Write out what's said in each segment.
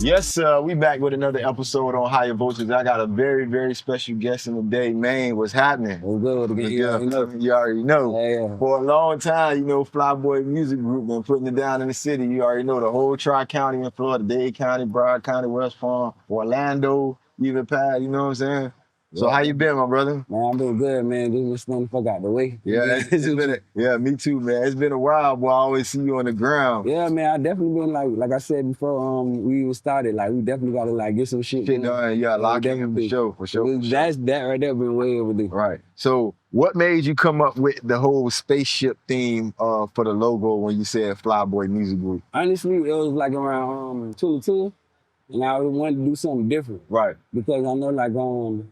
Yes, sir. We back with another episode on Higher Voltage. I got a very, very special guest in the day. Maine, what's happening? We're good again. You already know. Yeah. For a long time, FLYBOY Music Group been putting it down in the city. You already know the whole Tri-County in Florida, Dade County, Bryan County, West Palm, Orlando, even past, you know what I'm saying? So how you been, my brother? Man, I'm doing good, man. Just the fuck out the way. Yeah, me too, man. It's been a while, boy. I always see you on the ground. Yeah, man, I definitely been like I said before, we even started, we definitely gotta get some shit done. Yeah, lock in for sure. That right there been way overdue. Right. So what made you come up with the whole spaceship theme for the logo when you said FLYBOY Music Group? Honestly, it was like around 2 and I wanted to do something different. Right. Because I know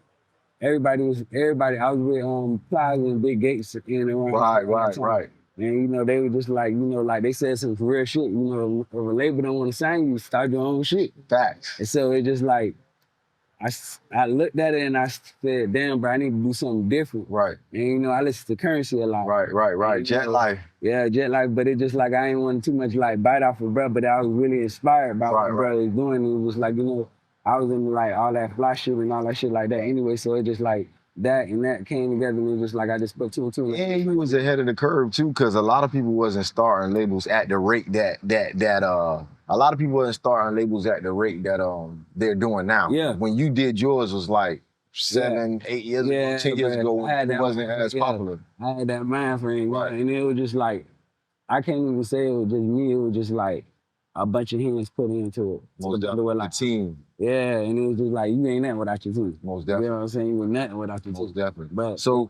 everybody, I was with Plaza and Big Gates in around. Right. And they were just they said some real shit. If a label don't want to sign you, start your own shit. Facts. And so it just I looked at it and I said, damn, bro, I need to do something different. Right. And I listen to Currency a lot. Right. And, Jet Life. Yeah, Jet Life, but it just I ain't want too much bite off of bro, but I was really inspired by what bro was doing. It was I was into all that fly shit and all that shit like that anyway. So it just that and that came together and it was I just put two and two. And you was ahead of the curve too, because a lot of people wasn't starting labels at the rate that a lot of people wasn't starting labels at the rate that they're doing now. Yeah. When you did yours was 7, 8 years ago, 10 years ago, it wasn't as popular. I had that mind frame, and it was just I can't even say it was just me, it was just a bunch of hands put into it. Most definitely, a team. Yeah, and it was just you ain't nothing without your team. Most definitely. You know what I'm saying? You were nothing without your team. Most definitely. But So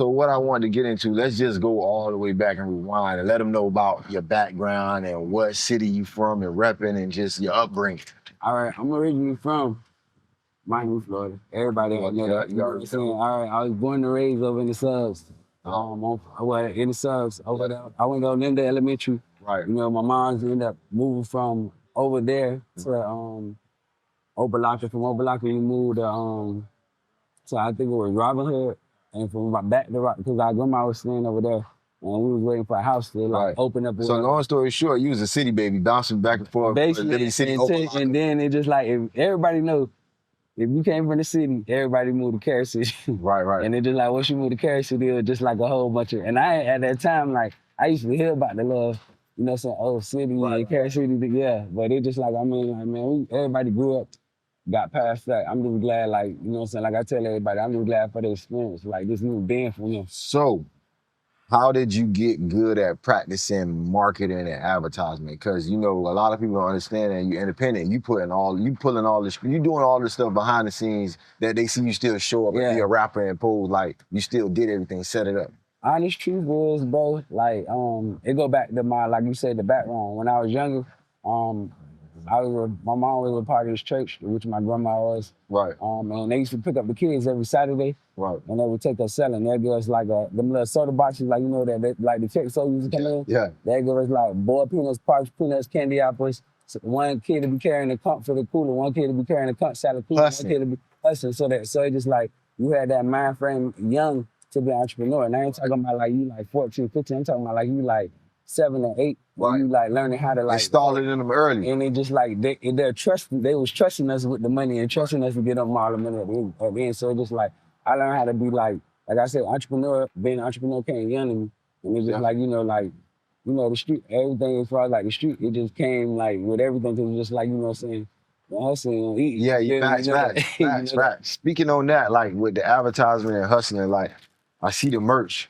what I wanted to get into, let's just go all the way back and rewind and let them know about your background and what city you from and repping and just your upbringing. All right, I'm originally from Miami, Florida. Everybody out there. You know what I'm saying? All right, I was born and raised over in the subs. In the subs over there. I went to Linda Elementary. Right. My mom's ended up moving from over there to Oberlocker. From Oberlocker, we moved to I think it was Robin Hood. And from back to Rock, because our grandma was staying over there, and we was waiting for a house to open up. So long story short, you was a city baby, bouncing back and forth. Basically, and then it just if everybody knows, if you came from the city, everybody moved to Carol City. Right. And it just once you moved to Carol City, it was just a whole bunch of, and at that time, I used to hear about the love, city and Carol City, yeah. But it just everybody grew up. Got past that. I'm just glad, I tell everybody, I'm just glad for the experience, this new being for me. So, how did you get good at practicing marketing and advertisement? Because, a lot of people don't understand that you're independent. You doing all this stuff behind the scenes that they see you still show up and be a rapper and pose, you still did everything, set it up. Honest truth was, bro, it go back to my, you said, the background. When I was younger, my mom was a part of this church, which my grandma was. Right. And they used to pick up the kids every Saturday. Right. And they would take us selling. They'd give us them little soda boxes, that the check so used to come in. Yeah. They'd give us boiled peanuts, parched peanuts, candy apples. So one kid to be carrying the cup for the cooler, one kid to be carrying the cup salad cooler, one kid to be hustling. So it just you had that mind frame young to be an entrepreneur. And I ain't talking about you 14, 15. I'm talking about you 7 or 8. Right. You learning how to They started in them early. And they just they was trusting us with the money and trusting us to get them all the money at the end. So it just I learned how to be like I said, entrepreneur, being an entrepreneur came young in me. And it's just the street, everything as far as the street, it just came with everything, cause it's just what I'm saying, hustling and eating. Yeah, facts. Speaking on that, with the advertisement and hustling, I see the merch.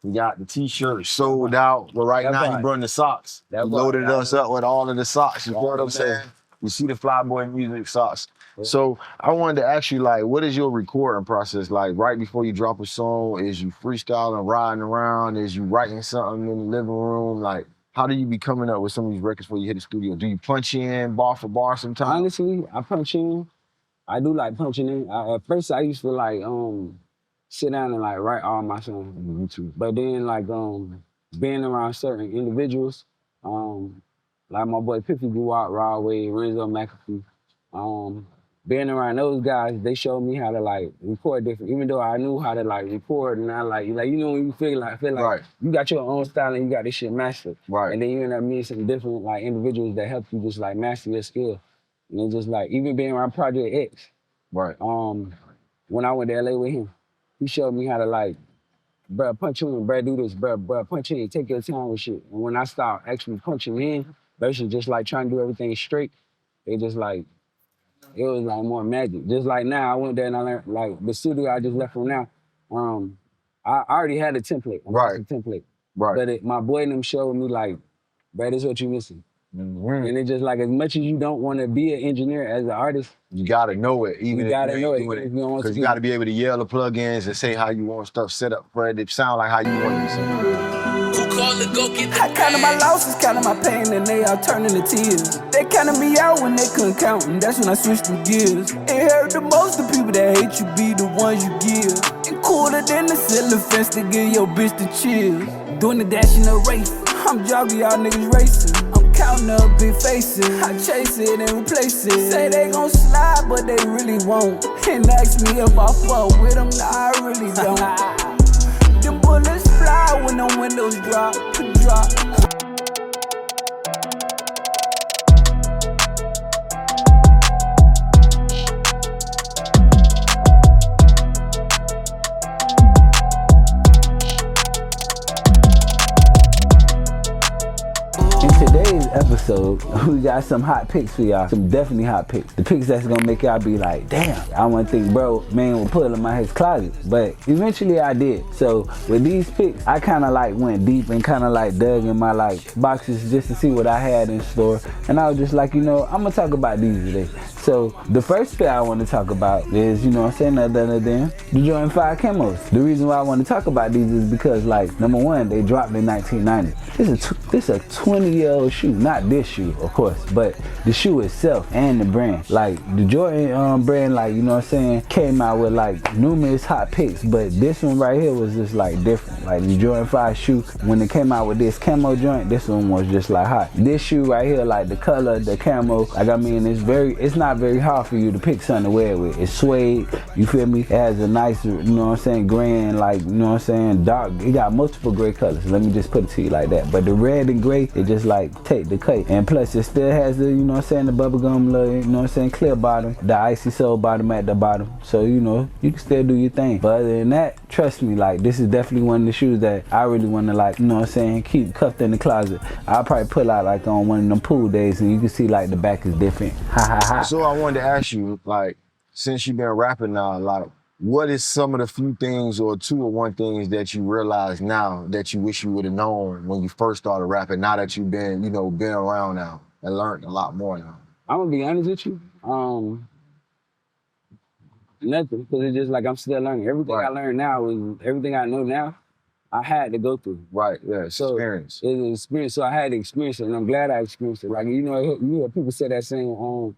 We got the t-shirts sold out, but right now you brought the socks. You loaded us up with all of the socks. You know what I'm saying? You see the FLYBOY Music socks. Yeah. So I wanted to ask you, what is your recording process like? Right before you drop a song, is you freestyling, riding around? Is you writing something in the living room? How do you be coming up with some of these records before you hit the studio? Do you punch in bar for bar sometimes? Honestly, I punch in. I do punching in. At first, I used to sit down and write all my songs. Me too. But then being around certain individuals, my boy Piffy Guwat, Rawway, Renzo McAfee, being around those guys, they showed me how to record different. Even though I knew how to record, and I when you feel like you got your own style and you got this shit mastered. Right. And then you end up meeting some different individuals that help you just master your skill. And it's just like, even being around Project X, Right. when I went to LA with him, he showed me how to like, bruh, punch in, bruh, do this, bruh, punch in, take your time with shit. And when I start actually punching in, versus just like trying to do everything straight, it just like, it was like more magic. Just like now, I went there and I learned, like the studio I just left from now, I already had a template, a master template. Right. But my boy and them showed me like, bruh, this is what you missing. And it's just like, as much as you don't want to be an engineer as an artist, you gotta know it. Even you gotta know it. Because you gotta be able to yell the plugins and say how you want stuff set up for it to sound like how you want it to sound. I counted my losses, counted my pain, and they all turning to tears. They counted me out when they couldn't count, and that's when I switched the gears. It hurt the most, the people that hate you be the ones you give. And cooler than the ceiling fence to give your bitch the chills. Doing the dash in the race, I'm jogging, y'all niggas racing. I'm counting up big faces, I chase it and replace it. Say they gon' slide, but they really won't. And ask me if I fuck with them, nah, I really don't. Them bullets fly when the windows drop. In today's episode, we got some hot picks for y'all. Some definitely hot picks. The picks that's gonna make y'all be like, damn, I wanna think bro, man will pull them out his closet. But eventually I did. So with these picks, I kinda like went deep and kinda like dug in my like boxes just to see what I had in store. And I was just like, I'm gonna talk about these today. So the first pick I wanna talk about is, none other than the Jordan 5 camos. The reason why I wanna talk about these is because like, number one, they dropped in 1990. This is a 20-year-old shoe, not this shoe, of course, but the shoe itself and the brand. Like the Jordan brand, like, came out with like numerous hot picks, but this one right here was just like different. Like the Jordan 5 shoe, when it came out with this camo joint, this one was just like hot. This shoe right here, like the color, the camo, like it's not very hard for you to pick something to wear with. It's suede, you feel me? It has a nice, grand, like, dark. It got multiple gray colors. Let me just put it to you like that. But the red and gray, it just like take the cut. And plus it still has the, the bubblegum little, clear bottom, the icy sole bottom at the bottom. So, you can still do your thing. But other than that, trust me, like this is definitely one of the shoes that I really want to like, keep cuffed in the closet. I'll probably pull out like on one of them pool days and you can see like the back is different. Ha ha ha. So I wanted to ask you, like, since you've been rapping now a lot, what is some of the few things or two or one things that you realize now that you wish you would have known when you first started rapping, now that you've been, been around now and learned a lot more now? I'm gonna be honest with you. Nothing, because it's just like I'm still learning. Everything I learn now is everything I know now, I had to go through. Right, yeah, so experience. It's an experience, so I had to experience it, and I'm glad I experienced it. Like, you hear people say that saying,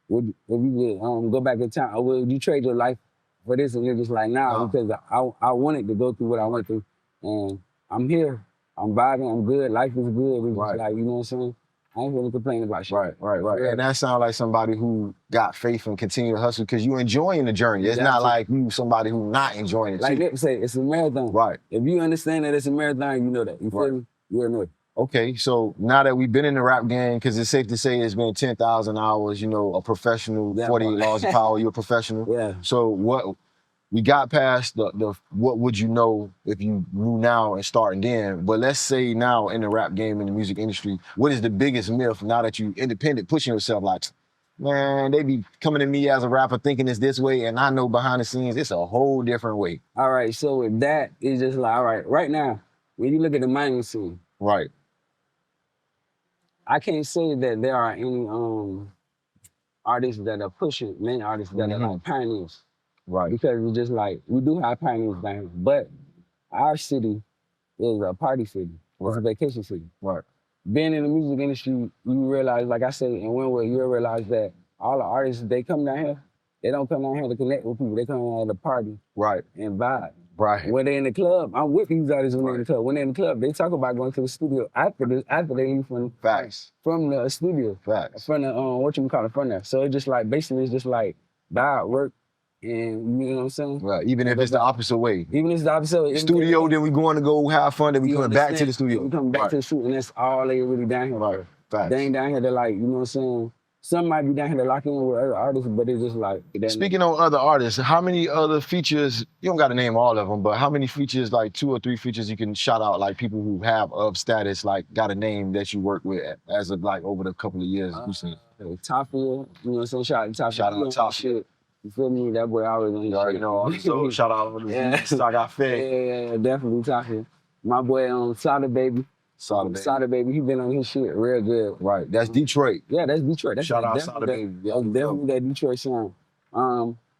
would you go back in time, or would you trade your life for this? And you're just like, nah, because I wanted to go through what I went through, and I'm here, I'm vibing, I'm good, life is good. It's just like, you know what I'm saying? I ain't really complaining about shit. Right. Yeah. And that sounds like somebody who got faith and continue to hustle because you enjoying the journey. It's not like you somebody who not enjoying it. Like they say, it's a marathon. Right. If you understand that it's a marathon, you know that. You feel me? You're know it. Okay, so now that we've been in the rap game, because it's safe to say it's been 10,000 hours, a professional, 48 laws of power, you're a professional. Yeah. So what we got past the what would you know if you knew now and starting then, but let's say now in the rap game, in the music industry, what is the biggest myth now that you independent, pushing yourself like, man, they be coming to me as a rapper thinking it's this way, and I know behind the scenes, it's a whole different way. All right, so with that, it's just like, all right now, when you look at the mining scene. Right. I can't say that there are any artists that are pushing, main artists that are like pioneers. Right. Because it's just like, we do have pioneers down here, but our city is a party city. It's a vacation city. Right. Being in the music industry, you realize, like I said, in Wynwood, you realize that all the artists, they come down here, they don't come down here to connect with people, they come down here to party. Right. And vibe. Right. When they're in the club, I'm with these artists when they're in the club. When they're in the club, they talk about going to the studio after they leave from the studio. Facts. From the, from there. So it's just like, basically it's just like vibe, work, and you know what I'm saying? Right, even if it's the opposite way. Even if it's the opposite way. Studio, then we going to go have fun, then we coming back to the studio. We coming back to the studio, and that's all they really down here for. Facts. They ain't down here to like, you know what I'm saying, some might be down here to lock in with other artists, but it's just like. Speaking on other artists, how many other features, you don't got to name all of them, but how many features, like 2 or 3 features you can shout out, like people who have of status, like got a name that you work with as of like over the couple of years? Tafia, you know what I'm saying? Shout out to Tafia. Shout out to Tafia. You feel me? That boy always on his shit. You already know, so shout out to the I got fed. Yeah, definitely Tafia. My boy Sada Baby. Sada Baby, he been on his shit real good. Right, that's Detroit. Yeah, that's Detroit. That's shout out Sada Baby. Definitely that Detroit song.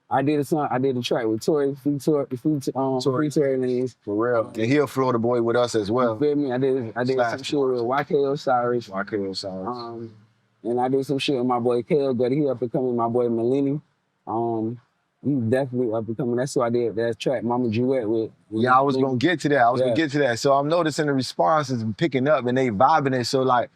I did a track with Tory, free Tory Lanez. For real. And he a Florida boy with us as well. You feel me? I did some shit with YK Osiris. And I did some shit with my boy Kale, but he up and coming, my boy Melini. He's definitely up and coming. That's who I did that track, Mama Duet with. Yeah, I was gonna get to that. So I'm noticing the responses picking up and they vibing it. So like,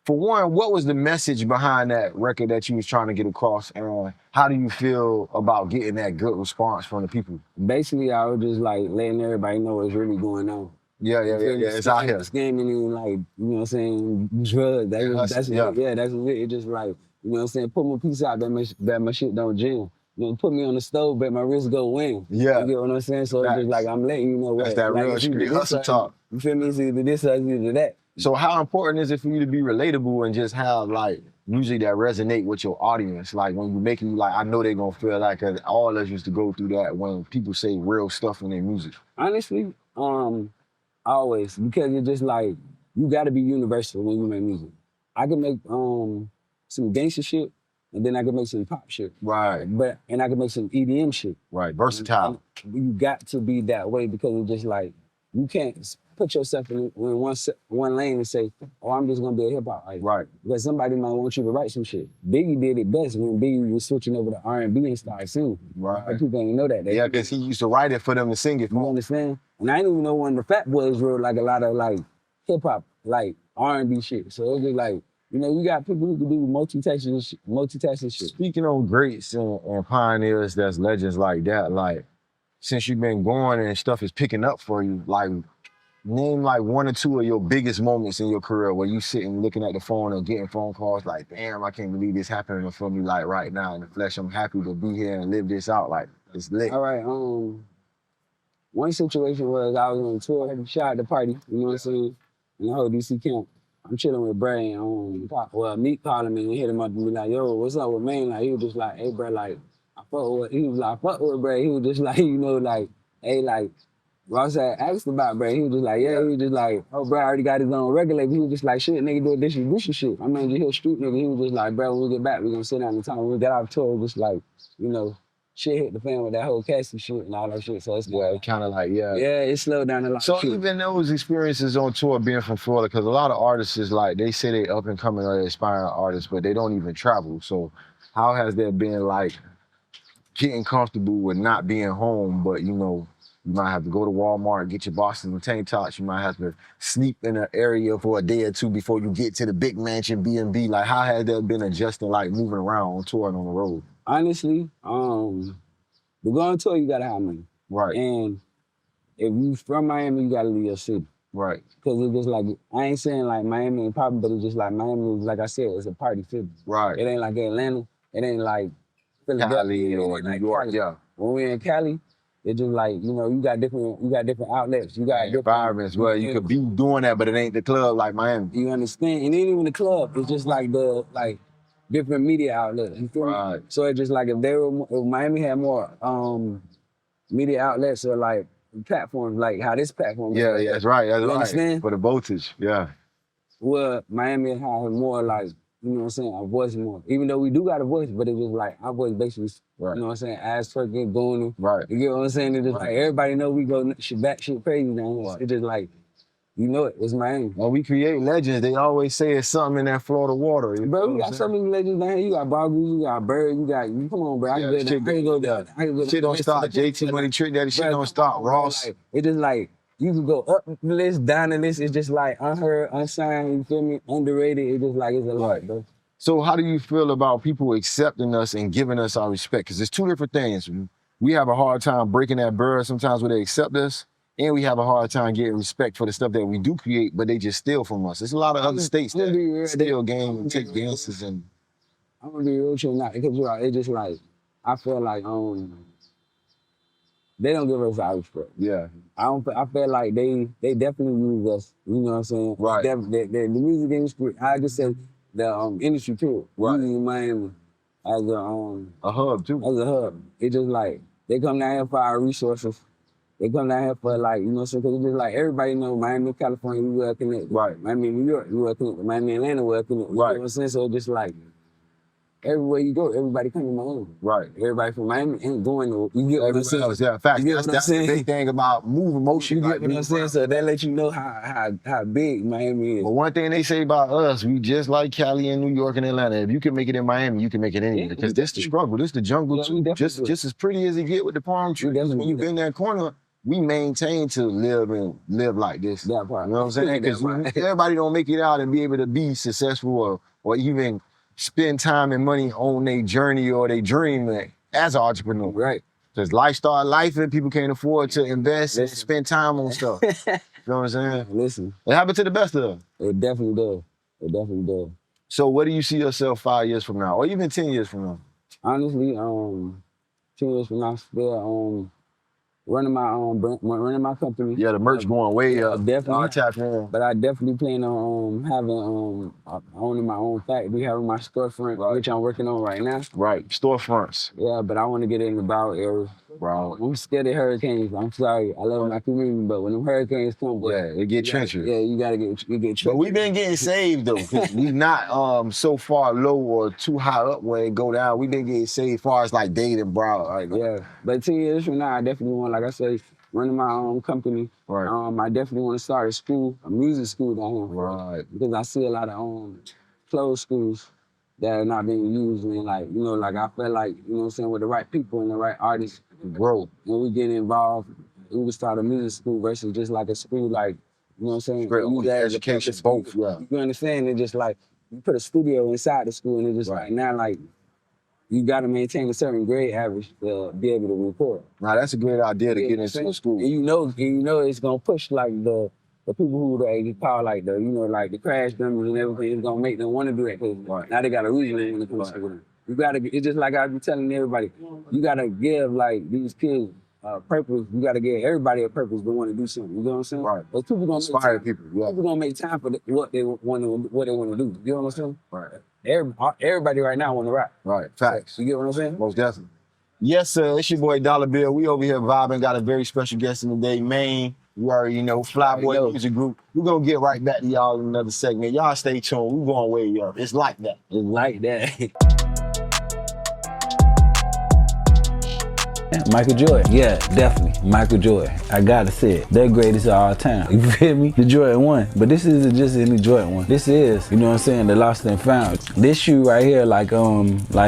for one, what was the message behind that record that you was trying to get across? And how do you feel about getting that good response from the people? Basically, I was just like letting everybody know what's really going on. Yeah. It's out here. Scamming and like, you know what I'm saying, drugs. That's it. It's just like, you know what I'm saying, put my piece out that my shit don't jam. You know, put me on the stove, bet my wrist go win. Yeah. You get what I'm saying? So it's just like, I'm letting you know what. That's that like, real street hustle talk. You feel me? It's either this or it's either that. So how important is it for you to be relatable and just have like music that resonate with your audience? Like when you making, like, I know they're gonna feel like, all of us used to go through that when people say real stuff in their music. Honestly, always, because it's just like, you gotta be universal when you make music. I can make some gangster shit, and then I can make some pop shit. Right. And I can make some EDM shit. Right, versatile. And you got to be that way because it's just like, you can't put yourself in one lane and say, oh, I'm just gonna be a hip hop artist. Right. Because somebody might want you to write some shit. Biggie did it best when Biggie was switching over to R&B and started singing. Right. Like, people ain't know that. Yeah, because he used to write it for them to sing it for. You understand? And I didn't even know when the Fat Boys wrote like a lot of like hip hop, like R&B shit. So it was just like, you know, you got people who can do multitasking shit. Speaking on greats and pioneers that's legends like that, like, since you've been going and stuff is picking up for you, like, name like 1 or 2 of your biggest moments in your career where you sitting looking at the phone or getting phone calls like, damn, I can't believe this happening for me like right now in the flesh. I'm happy to be here and live this out. Like, it's lit. All right, one situation was I was on tour, shot at the party, you know what I'm saying, in the whole DC camp. I'm chilling with Bryan, Meek calling me and hit him up and be like, yo, what's up with Maine? Like, he was just like, hey, bro, like, I fuck with Bryan. He was just like, you know, like, hey, like, Ross had asked about Bryan. He was just like, yeah, he was just like, oh, bro, I already got his own record label. He was just like, shit, nigga, do a distribution shit. I mean, just street nigga. He was just like, bro, when we get back, we gonna sit down and talk. When we get off tour, just like, you know, shit hit the fan with that whole Cassie shit and all that shit. So it's kind of like, yeah, it slowed down a lot. So even those experiences on tour being from Florida, because a lot of artists is like, they say they up and coming or aspiring artists, but they don't even travel. So how has there been like getting comfortable with not being home, but you know, you might have to go to Walmart, get your boxes and tank tops. You might have to sleep in an area for a day or two before you get to the big mansion B&B. Like, how has that been adjusting, like moving around on tour and on the road? Honestly, to go on tour, you gotta have money. Right. And if you from Miami, you gotta leave your city. Right. Because it's just like, I ain't saying like Miami ain't popping, but it's just like Miami, like I said, it's a party city. Right. It ain't like Atlanta. It ain't like Philadelphia. Cali or New York, yeah. When we're in Cali, it's just like, you know, you got different outlets. You got different environments where you could be doing that, but it ain't the club like Miami. You understand? And even the club, it's just like different media outlets. You feel me? So it's just like if Miami had more media outlets or like platforms, like how this platform is. Yeah, that's right. That's you right. Understand? For the voltage, yeah. Well, Miami has more like, you know what I'm saying, a voice more. Even though we do got a voice, but it was like our voice basically, you know what I'm saying, ass fucking going. Right. You get what I'm saying? It's just like everybody know we go shit crazy down here. It's just like, you know it's Miami. When we create legends, they always say it's something in that Florida water. Bro, we got so many legends down here. You got Bargoose, you got Bird, come on, bro. I can go there. Shit don't stop. JT Money Trick Daddy, shit don't stop. Ross. It's just like, you can go up the list, down the list. It's just like unheard, unsigned, you feel me? Underrated. It's just like, it's a lot, bro. So how do you feel about people accepting us and giving us our respect? Because there's 2 different things. We have a hard time breaking that bird sometimes where they accept us, and we have a hard time getting respect for the stuff that we do create, but they just steal from us. There's a lot of other states that steal game and take dances and... I'm gonna be real with you now because you know, it's just like I feel like they don't give us our respect. Yeah. I feel like they definitely use us. You know what I'm saying? Right. The music industry. I just said the industry too. Right. Using Miami as a hub too. As a hub. It's just like they come down here for our resources. They come down here for like, you know what I'm saying? Because it's just like everybody know Miami, California, we well connected. Right. Miami, New York, we well connected. Miami, Atlanta, well connected. Right. You know what I'm saying? So it's just like everywhere you go, everybody come to Miami. Right. Everybody from Miami ain't going to, you get what I'm saying? Yeah, facts. You get what I'm That's the saying? big thing about moving motion. You get what I'm saying? So that lets you know how big Miami is. But one thing they say about us, we just like Cali and New York and Atlanta. If you can make it in Miami, you can make it anywhere. Because this the struggle. This the jungle too. Just as pretty as it get with the palm trees. When you been in that corner, we maintain to live like this. That part. You know what I'm saying? Because everybody don't make it out and be able to be successful or even spend time and money on their journey or their dream as an entrepreneur. Right. Because life and people can't afford to invest and spend time on stuff. You know what I'm saying? Listen. It happened to the best of them. It definitely does. It definitely does. So where do you see yourself 5 years from now? Or even 10 years from now? Honestly, 10 years from now, still running my company. Yeah, the merch going way up. Definitely. But I definitely plan on having owning my own factory, having my storefront, which I'm working on right now. Right, storefronts. Yeah, but I want to get in the Bow area. Bro, I'm scared of hurricanes. I'm sorry. I love my community, but when them hurricanes come, it get treacherous. Yeah, you get treacherous. But we've been getting saved though. We not so far low or too high up when it go down. We've been getting saved as far as like Dade and Bryan. Right? Yeah, but 10 years from now, I definitely want, like I say, running my own company. Right. I definitely want to start a music school down here. Right. Because I see a lot of closed schools that are not being used, and like, you know, like I feel like, you know what I'm saying, with the right people and the right artists, grow. When we get involved, we would start a music school versus just like a school, like, you know what I'm saying? Great education, both. Yeah. You understand? It's just like you put a studio inside the school, and it's just like now, like you got to maintain a certain grade average to be able to record. Now that's a great idea to get into a school. And you know, it's gonna push like the people who they call like the, you know, like the crash numbers and everything. It's gonna make them want to do that because now they got a reason to come to school. You gotta. It's just like I be telling everybody. You gotta give like these kids purpose. You gotta give everybody a purpose to want to do something. You know what I'm saying? Right. But people gonna inspire people. Yeah. People gonna make time for what they want to do. You know what I'm saying? Right. Everybody right now want to rap. Right. Facts. You get what I'm saying? Most definitely. Yes, sir. It's your boy Dollar Bill. We over here vibing. Got a very special guest in the day, Maine. You already know, FLYBOY Music Group. We're gonna get right back to y'all in another segment. Y'all stay tuned. We going way up. It's like that. It's like that. Michael Jordan. Yeah, definitely. Michael Jordan. I gotta say it. They're greatest of all time. You feel me? The Jordan 1. But this isn't just any Jordan 1. This is, you know what I'm saying, the lost and found. This shoe right here, like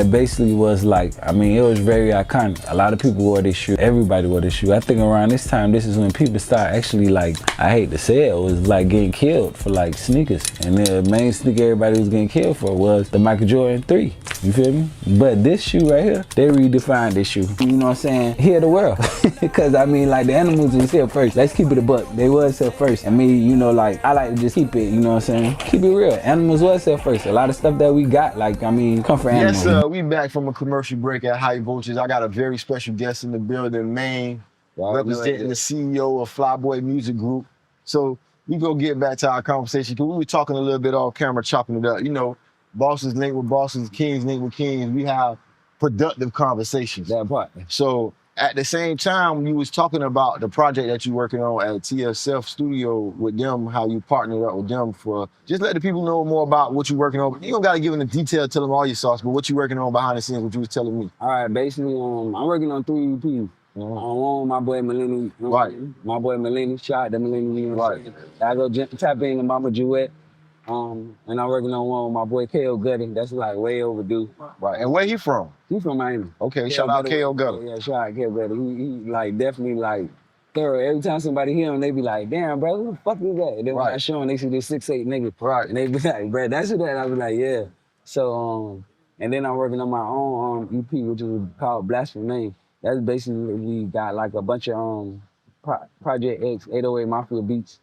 basically was like, I mean, it was very iconic. A lot of people wore this shoe. Everybody wore this shoe. I think around this time, this is when people start actually like, I hate to say it, was like getting killed for like sneakers. And the main sneaker everybody was getting killed for was the Michael Jordan 3. You feel me? But this shoe right here, they redefined this shoe. You know what I'm saying? Heal the world. Because I mean, like the animals was here first. Let's keep it a buck. They was here first. And me, you know, like I like to just keep it, you know what I'm saying? Keep it real. Animals was here first. A lot of stuff that we got, like, I mean, come from animals. Yes, sir. We back from a commercial break at High Voltage. I got a very special guest in the building, Maine, representing the CEO of FLYBOY Music Group. So we go get back to our conversation because we were talking a little bit off camera, chopping it up. You know, bosses link with bosses, kings link with kings. We have productive conversations. That part. So at the same time, you was talking about the project that you're working on at TSF Studio with them, how you partnered up with them for, just let the people know more about what you're working on. You don't gotta give them the detail, tell them all your sauce, but what you're working on behind the scenes, what you was telling me. All right, basically, I'm working on 3 EPs. On my boy Melanie, my boy Melanie, shout out to Melanie, you know what I'm saying? I go tap in to Mama Jewett. And I'm working on one with my boy K.O. Gutty. That's like way overdue. Right. And where he from? He from Miami. Okay, shout out K.O. Gutty. Yeah, shout out K.O. Gutty. He like definitely like thorough. Every time somebody hear him, they be like, damn, bro, who the fuck is that? And then when I show them, they see this 6'8" nigga. Right. And they be like, bro, that's who that. And I be like, yeah. So, and then I'm working on my own EP, which is called Blasphemy Maine. That's basically, we got like a bunch of Project X, 808 Mafia beats.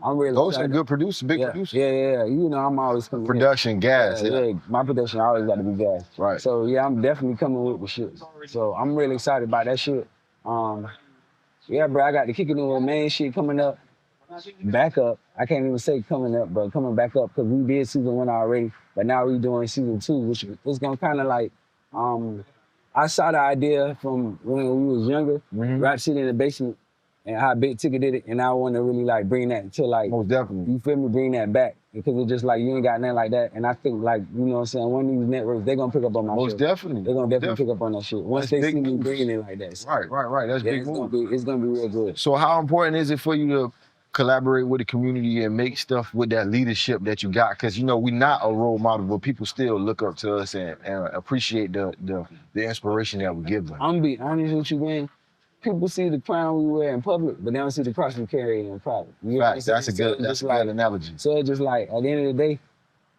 I'm really Those are excited. good producers, big producers. Yeah. You know, I'm always coming. Production, gas. Yeah, my production always got to be gas. Right. So yeah, I'm definitely coming with the shit. So I'm really excited about that shit. Yeah, bro, I got the kicking in with Maine shit coming up. Back up. I can't even say coming up, but coming back up because we did season 1 already, but now we doing season 2, which is gonna kind of like, I saw the idea from when we was younger, rap shit in the basement, and how Big Ticket did it, and I want to really like bring that to like, most definitely. You feel me? Bring that back because it's just like you ain't got nothing like that, and I think like you know what I'm saying. One of these networks they gonna pick up on my shit. Most definitely. They're gonna definitely pick up on that shit once they see me bringing it like that. Right. That's big move. It's gonna be real good. So how important is it for you to collaborate with the community and make stuff with that leadership that you got? Because you know we're not a role model, but people still look up to us and appreciate the inspiration that we give them. I'm gonna be honest with you, man. People see the crown we wear in public, but they don't see the cross we carry in private. Facts. That's a good analogy. So it's just like at the end of the day,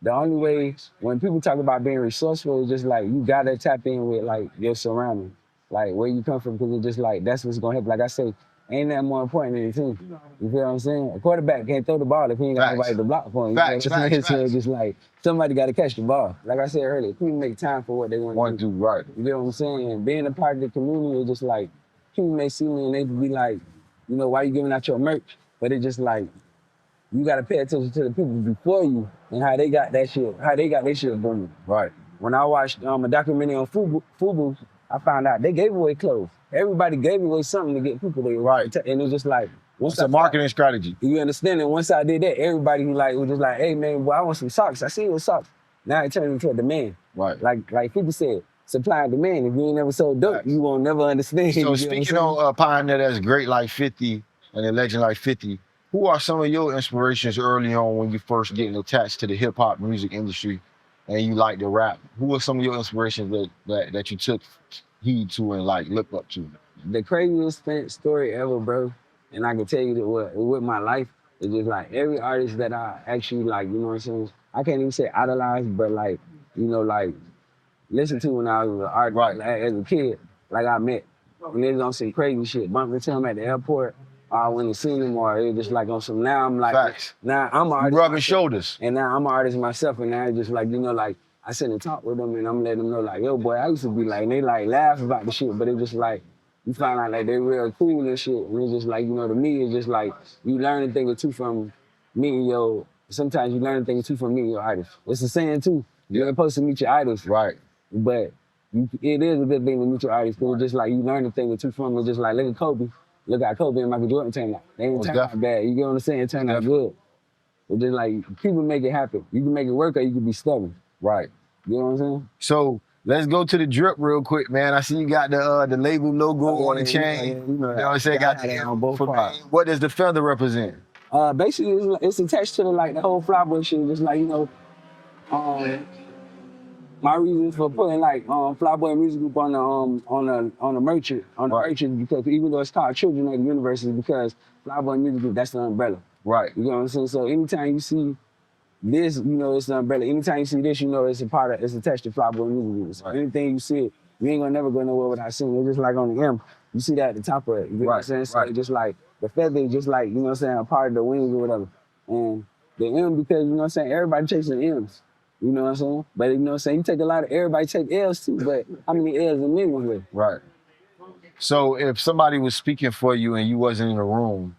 the only way when people talk about being resourceful is just like you gotta tap in with like your surroundings, like where you come from, because it's just like that's what's gonna happen. Like I say, ain't that more important than the team. You feel what I'm saying? A quarterback can't throw the ball if he ain't got nobody to block for him. Facts. So it's just like somebody got to catch the ball. Like I said earlier, people make time for what they want to do. Right. You feel what I'm saying? And being a part of the community is just like people may see me and they be like, you know, why you giving out your merch? But it's just like you got to pay attention to the people before you and how they got that shit, how they got their shit booming. Right. When I watched a documentary on Fubu, I found out they gave away clothes. Everybody gave away something to get people there. Right. And it was just like, what's the marketing strategy? You understand? And once I did that, everybody like was just like, hey man, boy, I want some socks. I see your socks. Now it turned into a demand. Right. Like people said, supply and demand. If you ain't never sold dope, you won't never understand. So speaking on a pioneer that's great like 50 and a legend like 50, who are some of your inspirations early on when you first getting attached to the hip hop music industry and you like to rap? Who are some of your inspirations that you took heed to and like look up to? The craziest story ever, bro, and I can tell you that with my life, is just like every artist that I actually like, you know what I'm saying? I can't even say idolize, but like, you know, like listen to when I was an artist, right. Like, as a kid, like I met. And they was on some crazy shit, bumped into him at the airport, I went and seen him, or it was just like on some, now I'm like, Facts. Now I'm an artist. Rubbing shoulders. And now I'm an artist myself, and now it's just like, you know, like, I sit and talk with them, and I'm letting them know, like, yo, boy, I used to be like, and they like laugh about the shit, but it's just like, you find out like they real cool and shit, and it's just like, you know, to me, it's just like, you learn a thing or two from me and your, sometimes you learn a thing or two from me and your artist. It's a saying too, you're supposed to meet your idols. Right. But it is a good thing to meet your artist, because it's just like, you learn a thing or two from them. It's just like, look at Kobe. Look at Kobe and Michael Jordan turned out. They didn't turn out bad, you get what I'm saying? It turned out good. It's just like, people make it happen. You can make it work or you can be stubborn. Right. You know what I'm saying? So let's go to the drip real quick, man. I see you got the label logo on the chain. You know what I'm saying? Got the on both parts. What does the feather represent? Basically, it's attached to the whole FLYBOY shit. Just like, you know, my reasons for putting like FLYBOY Music Group on the merchant because even though it's called Children of the Universe, is because FLYBOY Music Group, that's the umbrella. Right. You know what I'm saying? So anytime you see this, you know it's the umbrella. Anytime you see this, you know it's attached to FLYBOY Music Group. So anything you see, you ain't gonna never go nowhere without seeing it. It's just like on the M, you see that at the top of it. You know what I'm saying? So it's just like the feather is just like, you know what I'm saying, a part of the wings or whatever. And the M, because you know what I'm saying, everybody chasing M's. You know what I'm saying? But you know what I'm saying, you take everybody take L's too, but how many L's and M's with? Right. So if somebody was speaking for you and you wasn't in the room,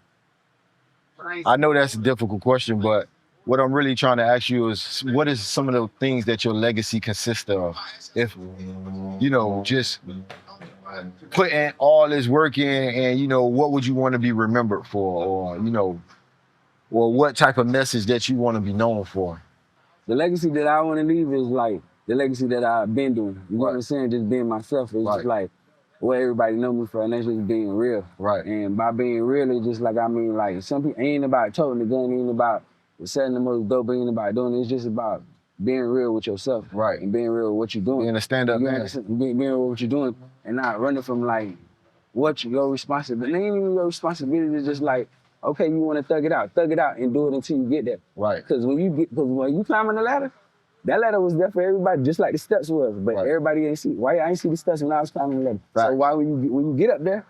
I know that's a difficult question, but what I'm really trying to ask you is, what is some of the things that your legacy consists of? If, you know, just putting all this work in and, you know, what would you want to be remembered for? Or, you know, or what type of message that you want to be known for? The legacy that I want to leave is like the legacy that I've been doing. You know what I'm saying? Just being myself. It's just like what everybody know me for, and that's just being real. Right. And by being real, it's just like, I mean, like, some people ain't about toting the gun, ain't about selling the most dope, ain't about doing it. It's just about being real with yourself. Right. And being real with what you're doing. Being a stand-up man. Being real with what you're doing and not running from like your responsibility. It ain't even your responsibility. It's just like, okay, you want to thug it out and do it until you get there. Right. Because when you climbing the ladder, that ladder was there for everybody, just like the steps was. But everybody ain't see. Why I ain't see the steps when I was climbing the ladder? Right. So why when you get up there,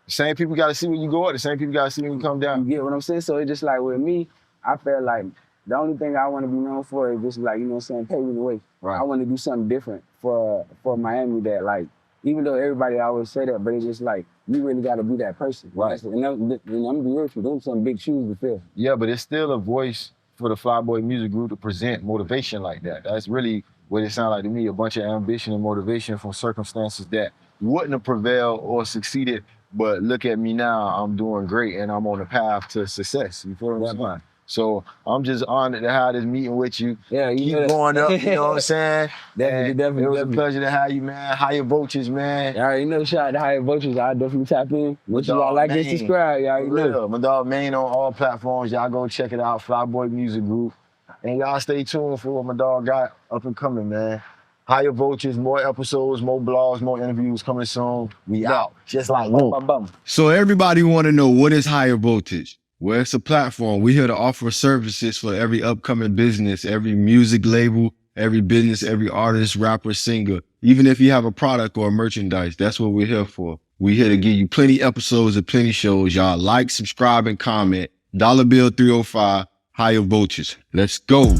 The same people got to see when you go up. The same people got to see when you come You down. get what I'm saying? So it's just like with me, I feel like the only thing I want to be known for is just like, you know what I'm saying, paving the way. Right. I want to do something different for Miami that like, even though everybody always say that, but it's just like, you really got to be that person. Right. And I'm going to be real with you, those are some big shoes to fill. Yeah, but it's still a voice for the FLYBOY Music Group to present motivation like that. That's really what it sounds like to me, a bunch of ambition and motivation from circumstances that wouldn't have prevailed or succeeded. But look at me now, I'm doing great and I'm on the path to success. You feel what I'm saying? So I'm just honored to have this meeting with you. Yeah, you Keep know going up, you know what I'm saying? Definitely. It was a pleasure to have you, man. Higher Vultures, man. Y'all already know, shout out to Higher Vultures. I'll definitely tap in. What you dog all like and Maine. subscribe, y'all already know. Real. My dog Maine on all platforms. Y'all go check it out, FLYBOY Music Group. And y'all stay tuned for what my dog got up and coming, man. Higher Vultures, more episodes, more blogs, more interviews coming soon. We out. Just like boom. So everybody want to know, what is Higher Voltage? Well, it's a platform. We're here to offer services for every upcoming business, every music label, every business, every artist, rapper, singer. Even if you have a product or merchandise, that's what we're here for. We're here to give you plenty episodes and plenty shows. Y'all like, subscribe, and comment. $Bill 305, Higher Voltage. Let's go.